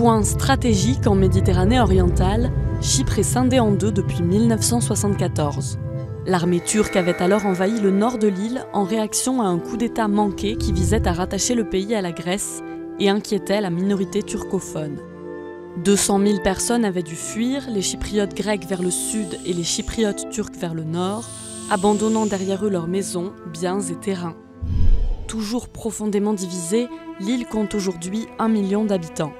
Point stratégique en Méditerranée orientale, Chypre est scindée en deux depuis 1974. L'armée turque avait alors envahi le nord de l'île en réaction à un coup d'État manqué qui visait à rattacher le pays à la Grèce et inquiétait la minorité turcophone. 200 000 personnes avaient dû fuir, les Chypriotes grecs vers le sud et les Chypriotes turcs vers le nord, abandonnant derrière eux leurs maisons, biens et terrains. Toujours profondément divisée, l'île compte aujourd'hui 1 million d'habitants.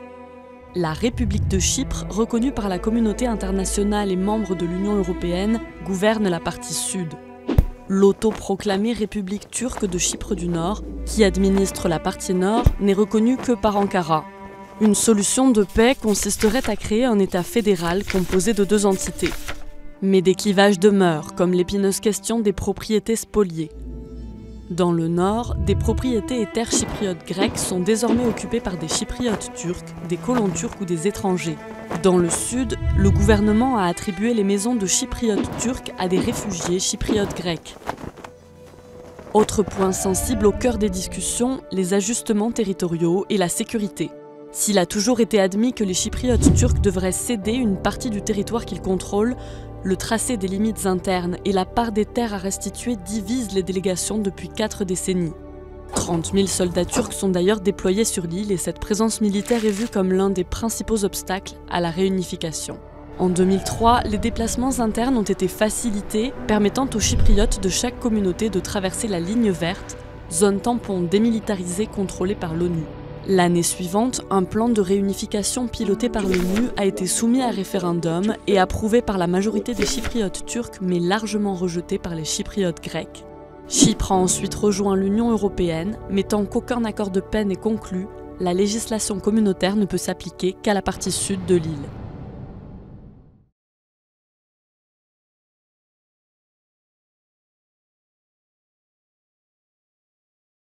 La République de Chypre, reconnue par la communauté internationale et membre de l'Union européenne, gouverne la partie sud. L'autoproclamée République turque de Chypre du Nord, qui administre la partie nord, n'est reconnue que par Ankara. Une solution de paix consisterait à créer un État fédéral composé de deux entités. Mais des clivages demeurent, comme l'épineuse question des propriétés spoliées. Dans le nord, des propriétés et terres chypriotes grecques sont désormais occupées par des chypriotes turcs, des colons turcs ou des étrangers. Dans le sud, le gouvernement a attribué les maisons de chypriotes turcs à des réfugiés chypriotes grecs. Autre point sensible au cœur des discussions, les ajustements territoriaux et la sécurité. S'il a toujours été admis que les chypriotes turcs devraient céder une partie du territoire qu'ils contrôlent, le tracé des limites internes et la part des terres à restituer divisent les délégations depuis 4 décennies. 30 000 soldats turcs sont d'ailleurs déployés sur l'île et cette présence militaire est vue comme l'un des principaux obstacles à la réunification. En 2003, les déplacements internes ont été facilités, permettant aux Chypriotes de chaque communauté de traverser la ligne verte, zone tampon démilitarisée contrôlée par l'ONU. L'année suivante, un plan de réunification piloté par l'ONU a été soumis à référendum et approuvé par la majorité des Chypriotes turcs, mais largement rejeté par les Chypriotes grecs. Chypre a ensuite rejoint l'Union européenne, mais tant qu'aucun accord de paix n'est conclu, la législation communautaire ne peut s'appliquer qu'à la partie sud de l'île.